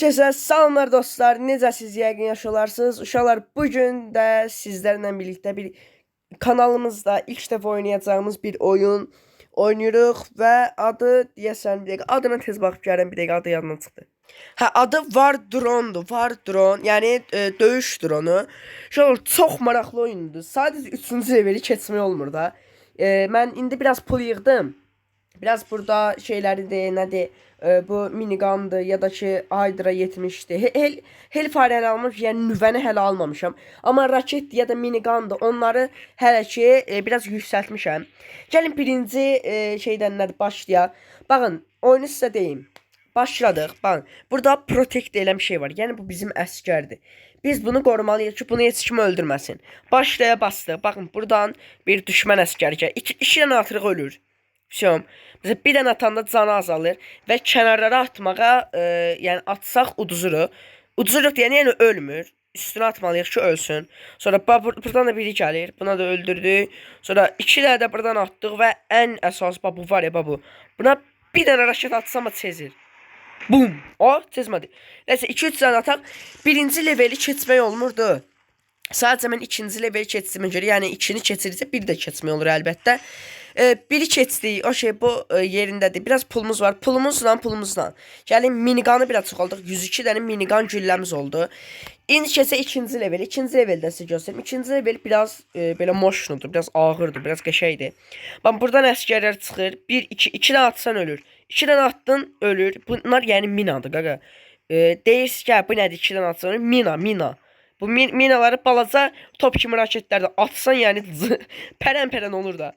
Herkese salamlar dostlar. Necəsiz yəqin yaşalarsınız. Uşaqlar bugün də sizlərlə birlikdə bir kanalımızda ilk dəfə oynayacağımız bir oyun oynayırıq və adı deyəsən bir dəqiqə adına tez baxıb gəlin bir dəqiqə adı yadımdan çıxdı. Adı War Drone'dur. War Drone, yəni döyüş dronu. Uşaqlar çox maraqlı oyundur. Sadəcə 3-cü leveli keçmək olmur da. Mən indi biraz pul yığdım. Biraz burada şeyleri de nədir bu minigundur ya da ki Hydra 70'di. Hellfire almış, yəni nüvəni hələ almamışam. Amma raket ya da minigundur. Onları hələ ki biraz yüksəltmişəm. Gəlin birinci şeydən nədir başlayaq. Baxın, oyunu sizə deyim. Başladıq. Baxın, burada protect deyilən bir şey var. Yəni bu bizim əskərdir. Biz bunu qorumalıyıq ki, bunu heç kim öldürməsin. Başlaya bastıq. Baxın, buradan bir düşmən əskəri gəlir. İki dənə atırıq ölür. Mesela bir dənə atanda canı azalır və kənarlara atmağa, yəni atsaq uduzuruq. Uduzuruq deyəni yəni ölmür. Üstünə atmalıyıq ki ölsün. Sonra buradan da biri gəlir. Buna da öldürdük. Sonra iki dənə də buradan atdıq və ən əsas bu var ya bu. Buna bir dənə raşet atsam çezir. Bum. O çezmədi. Nəysə 2-3 dənə ataq. Birinci leveli keçmək olmurdu. Sadəcə mən ikinci leveli keçdiyimə görə, yəni ikini keçirsə bir də keçmək olur əlbəttə. Biri keçdik, o şey bu yerindədir. Biraz pulumuz var. Pulumuzla. Gəlin miniganı biraz çoxaldıq. 102 dənə minigan gülləmiz oldu. İndi keçsə ikinci level. İkinci leveldə sizə göstərim. İkinci level biraz belə moşnudur, biraz ağırdır, biraz qəşəngdir. Bax buradan əsgərlər çıxır. 1 2 dənə atsan ölür. 2 dənə attın ölür. Bunlar yəni minadır qaqa. Deyirsiniz ki, bu nədir? 2 dənə atsan mina. Bu minaları balaca top kimi raketlərdə atsan yəni pərən olur da.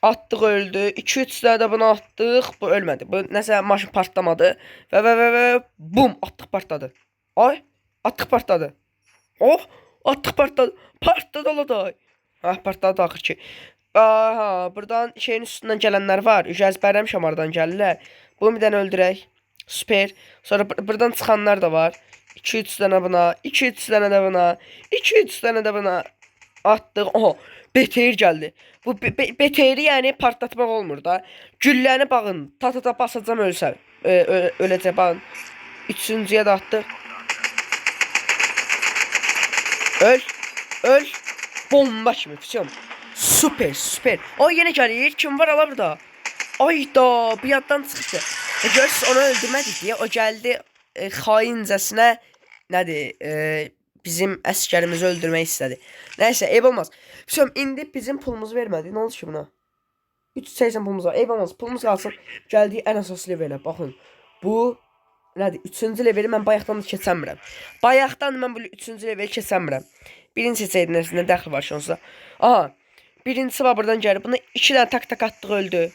Atdıq öldü. 2-3 dənə də bunu atdıq. Bu ölmədi. Bu nəsə maşın partlamadı. Və bum atdıq partladı. Ay, atdıq partladı. Oh, atdıq partladı. Partladı oladay. Partladı axır ki. Aha, buradan şeyin üstündən gələnlər var. Əzbərləmişəm oradan gəlirlər. Bunu bir dənə öldürək. Süper. Sonra buradan çıxanlar da var. 2-3 dənə buna, 2-3 dənə də buna, 2-3 dənə də buna atdıq. Oha, BTR gəldi. Bu BTR-i yəni partlatmaq olmur da. Gülləni baxın, ta basacam ölsə, öləcək baxın. Üçüncüyə də atdıq. Öl. Bomba kimi, füsyon. Süper. O yenə gəlir. Kim var ala burada? Ayda, bu yaddan çıxdı. Görürsünüz onu öldürmədik deyə o gəldi. Xaincəsinə nədir bizim əskərimizi öldürmək istədi. Nəysə, eyb olmaz. Füsyon, indi bizim pulumuzu vermədi. Nə oldu ki buna? 380 pulumuz var. Eyb olmaz. Pulumuz qalsın. Gəldik ən əsas levelə. Baxın. Bu nədir? 3-cü leveli mən bayaqdan da keçəmirəm. Bayaqdan mən bu 3-cü leveli keçəmirəm. Birinci seçəydiniz, nə dəxli var şansa. Aha. Birincisi var buradan gəlir. Buna 2 dənə tak atdıq öldü.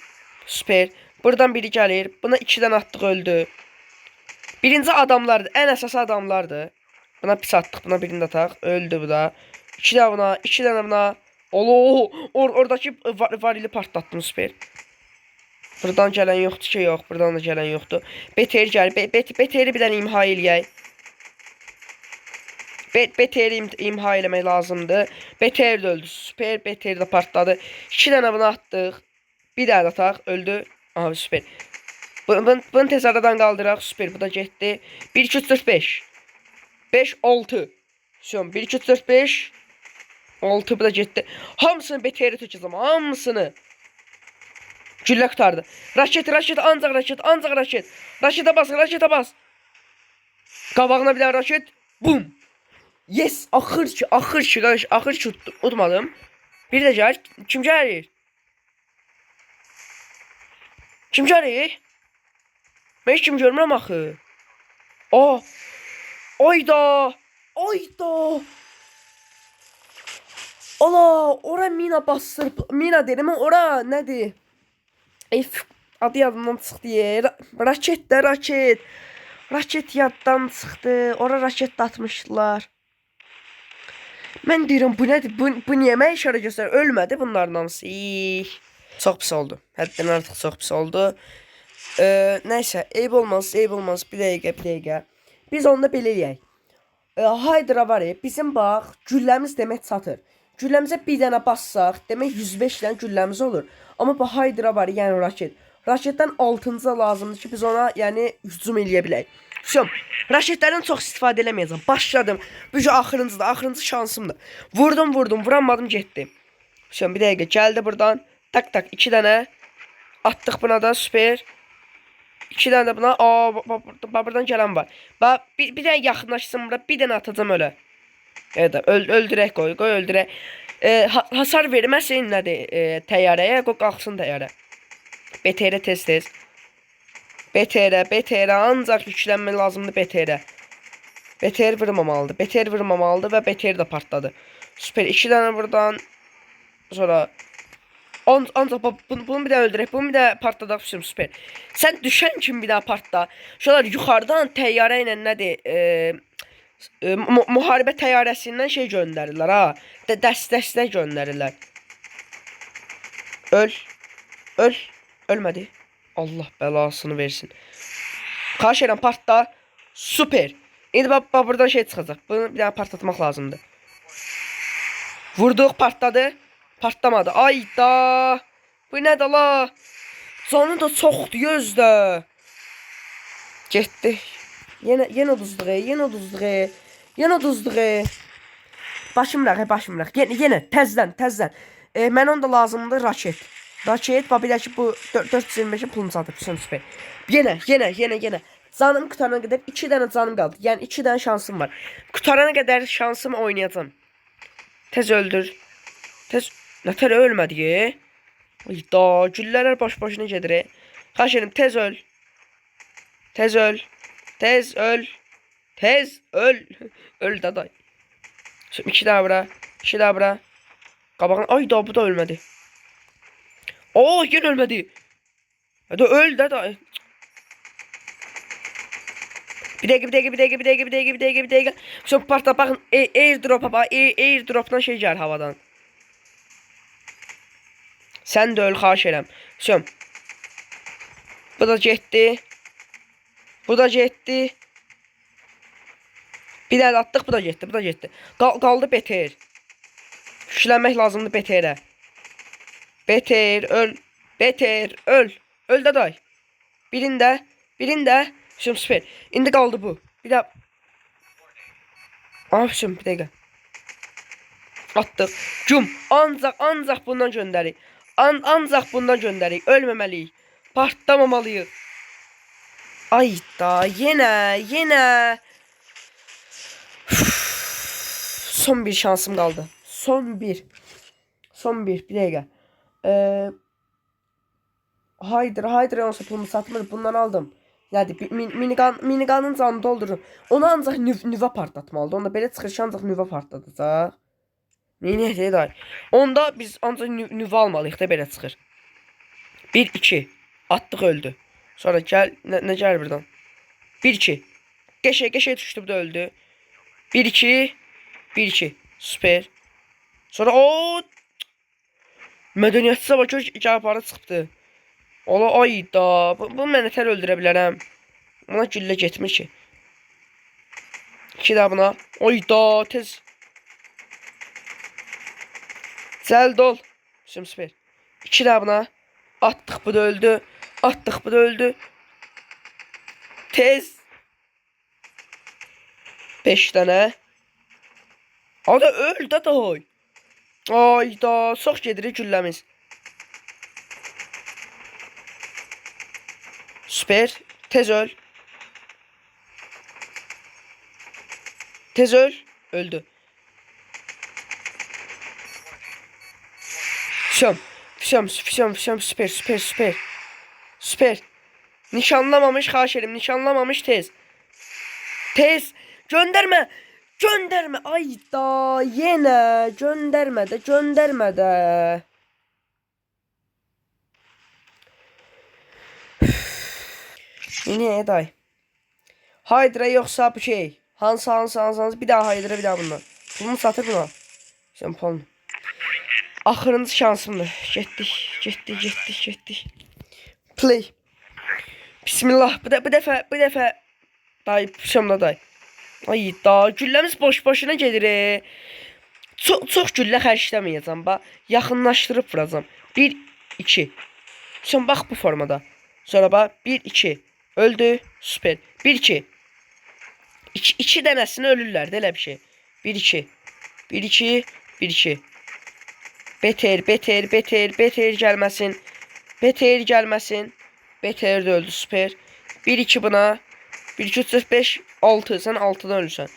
Süper. Buradan biri gəlir. Buna 2 dənə atdıq öldü. Birinci adamlardır. Ən əsas adamlardır. Buna pis atdıq. Buna birini də ataq. Öldü bu da. 2 dənə buna. 2 dənə buna. Oradakı varili partlatdım. Süper. Buradan gələn yoxdur ki, yox. Buradan da gələn yoxdur. BTR gəlir. BTR bir dənə imha eləyək. BTR imha eləmək lazımdır. BTR də öldü. Süper. BTR də partladı. 2 dənə buna atdıq. Bir dənə ataq. Öldü. Aha, süper. Bunu tez aradan qaldıraq. Süper. Bu da getdi. 1 2 3 4 5. 5 6. Son 1 2 3 4 5. 6 bu da getdi. Hamısını BTR tökəcəm. Hamısını. Güllə qutardı. Raket, ancaq raket. Raketə bas. Qabağına bir dənə raket. Bum. Yes, axır ki, udmadım. Bir də gəlir. Kim gəlir? Mən heç kim görmürəm axı. Ayda. Ola, ora mina bastır. Mina dedim, ora nədir? Adı yadımdan çıxdı. Raket yaddan çıxdı. Ora raket atmışdılar. Mən deyirəm, bu nədir? Bu niyə mən işarə göstərir? Ölmədi bunların hamısı. Çox pis oldu. Həddən artıq çox pis oldu. Nəysə, eyb olmaz. Bir dəqiqə. Biz onda belə eləyək. Hydra var ya, bizim bax, gülləmiz demək çatır. Gülləmizə bir dənə bassaq, demək 105 dənə gülləmiz olur. Amma bu Hydra var, yəni raket. Raketdən 6-cı lazımdır ki, biz ona yəni hücum eləyə bilək. Şum, raşetlərdən çox istifadə eləməyəcəm. Başladım. Bu axırıncı şansımdır. Vurdum, vuramadım, getdi. Şum, bir dəqiqə gəldi buradan. Tak, 2 dənə. Atdıq buna da, süper. 2 dənə də buna. Buradan gələn var. Bir dənə yaxınlaşsın bura. Bir dənə atacağım ölə. Evet, öldürək qoy, öldürək. Hasar verməsin nədir təyyarəyə, qoy qalxsın təyyarə. BTR tez. BTR ancaq yüklənmə lazımdır BTR. BTR vurmamalıdır və BTR də partladı. Süper, 2 dənə buradan. Sonra ancaq bunu bir də öldürək, bunu bir də partladaq, süper. Sən düşən kimi bir daha partla. Şunlar yuxarıdan təyyarə ilə nədir? Müharibə təyyarəsindən şey göndərirlər ha. Dəstək göndərirlər. Ölmədi. Allah bəlasını versin. Xahiş edirəm partla. Süper. İndi buradan şey çıxacaq. Bunu bir daha partlatmaq lazımdır. Vurduq, partladı. Partlamadı. Ayda. Bu nədir la? Canı da çoxdur, gözdə. Getdi. Yenə uduzduq. Başımıraq. Yenə təzdən. Mən onda lazımdır raket. Raket, belə ki bu 425'in pulunu satıb, süper. Yenə. Canım qutarana qədər 2 dənə canım qaldı. Yəni 2 dənə şansım var. Qutarana qədər şansımı oynayacağım. Tez öldür. Nətər ölmədi. Ayda, güllələr başına gedir. Xahiş edirəm, tez öl. Öl daday. Şimdi 2 daha bura. Qabağın. Ayda, bu da ölmədi. Yenə ölmədi. Hadi öl daday. Bir dəqiqə. Sonra partla, baxın, airdrop'a bax, airdrop'dan şey gəlir havadan. Sən də öl, xahiş edirəm. Sonra bu da getdi. Bir dənə atdıq, bu da getdi. Qaldı BTR. Güclənmək lazımdır BTR-ə. BTR öl. Öl daday. Birində. Şimdi süper. İndi qaldı bu. Bir daha. Şimdi bir dəqiqə. Atdıq. Ancaq bundan göndərik. Ancaq bundan göndərik. Ölməməliyik. Partlamamalıyıq. Ayda, yenə. Son bir şansım qaldı. Son bir. Bir dəqiqə. Haydır, yoksa pulumu satmır. Bundan aldım. Yani minigun'ın canını doldururum. Onu ancaq nüvə partlatmalıdır. Onda belə çıxış ancaq nüvə partladacaq. Neyini day. Onda biz ancaq nüvə almalıyıq da belə çıxır. 1-2. Atdıq, öldü. Sonra gəl, nə gəlir buradan? 1-2. Qəşəy düşdü, bu da öldü. 1-2. Süper. Sonra mədəniyyətsiz bak, cavabları çıxıbdı. Ola, ayda. Bu mən nətər öldürə bilərəm. Buna güllə getmir ki. 2 daha buna. Ayda, tez. Cəld ol. Süper. 2 daha buna. Atdıq, bu da öldü. Tez. 5 dənə. Ada öl da day. Ayda, çox gedir gülləmiz. Süper. Tez öl. Öldü. Füsyon. Süper. Nişanlamamış, xahiş edirəm. Nişanlamamış, tez. Gönderme. Ayda, yenə. Göndərmə də. Niye day? Hydra yoksa bu şey. Hansı. Bir daha Hydra, bir daha bundan. Bunu satır buna. Sen pulunu. Axırıncı şansımdır. Getdik. Play. Bismillah. Bu dəfə. Day, pişamda day. Ay da, gülləmiz boş-boşuna gedir. Çox güllə xərcləməyəcəm. Yaxınlaşdırıb vuracam. 1-2. Sen bax bu formada. Sonra bax 1-2. Öldü. Süper. 1-2. İki dənəsini ölürlər də elə bir şey. 1-2. 1-2. 1-2. Beter gəlməsin. Beter gəlməsin. Beter də öldü, süper. 1-2 buna. 1-2, 3, 4, 5, 6. Sən 6-dan ölürsən.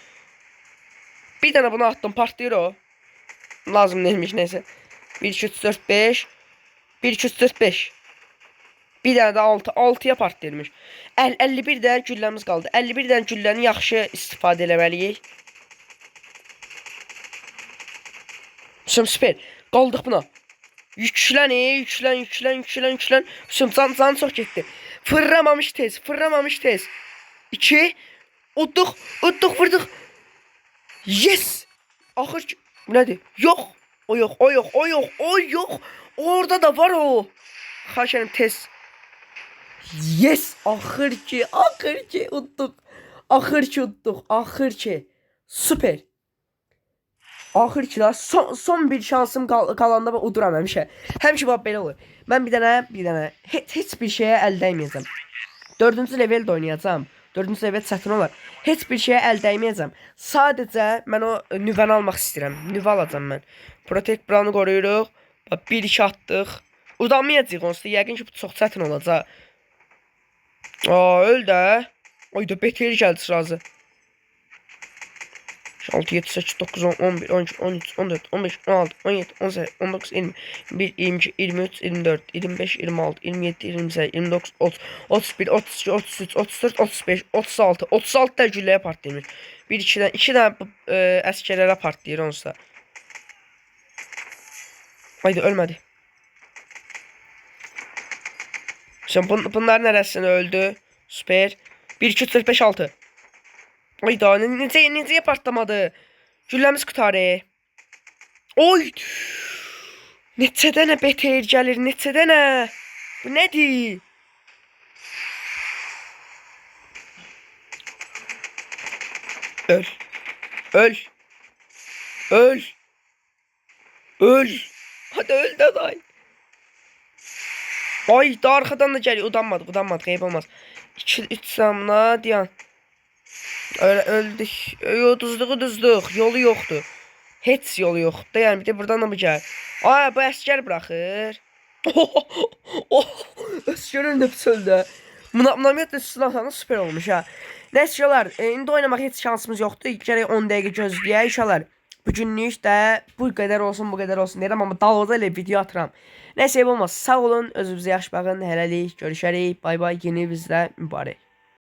Bir dənə buna attım, partlayır o. Lazım neymiş, neyse. 1-2, 3, 4, 5. 1-2, 3, 4, 5. Bir dənə də 6. 6-ya partlayırmış. 51 dənə gülləmiz qaldı. 51 dənə gülləni yaxşı istifadə eləməliyik. Süper. Qaldıq buna. Yüklən. Can çox getdi. Fırlamamış tez. 2. Udduq, vurduq. Yes. Axır ki, nədir? Yox. O yox. Orada da var o. Xahiş edirəm tez. Yes. Axır ki udduq. Axır ki. Süper. Axır ki da son bir şansım qalanda ben uduram həmişə. Həmişə bax belə olur. Mən bir dənə heç bir şeyə əl dəyməyəcəm. 4-cü leveldə oynayacağam. 4-cü level çətin olar. Heç bir şeyə əl dəyməyəcəm. Sadəcə mən o nüvəni almaq istəyirəm. Nüvə alacağam mən. Protect Brown'u qoruyuruq. 1-2 atdıq. Udanmayacağıq onsuz da. Yəqin ki bu çox çətin olacaq. Öl də. Ayda beteri gəldi sırası. 6, 7, 8, 9, 10, 11, 12, 13, 14, 15, 16, 17, 18, 19, 20, 21, 22, 23, 24, 25, 26, 27, 28, 29, 30, 31, 32, 33, 34, 35, 36, 36 da gülləyə partlaymış. 2 dənə əskərlərə partlayır onsuz da. Haydi ölmədi. Şimdi bunların arasında öldü. Süper. 1, 2, 3, 4, 5, 6. Ayda necə partlamadı? Gülləmiz qutarı. Oy! Neçə dənə beter gəlir, neçə dənə? Bu nədir? Öl. Hadi öl də day. Ay da arxadan da gəlir. Udanmadı. Qeyb olmaz. 2-3 samla dayan. Öldük. Uduzduq. Yolu yoxdur. Heç yolu yoxdur. Yəni bir də buradan da mı gəl? Ay bu əskər buraxır. Əskərin nəfs öldü. Ümumiyyətlə silahlarına süper olmuş ha. Nəysə uşaqlar, indi oynamaq heç şansımız yoxdur. Gərək 10 dəqiqə gözləyək uşaqlar. Bugünlük də bu qədər olsun deyirəm, amma dalğada elə video atıram. Nəysə olmaz. Sağ olun, özünüzə yaxşı baxın. Hələlik görüşərik. Bay bay. Yeni bizdə mübarək.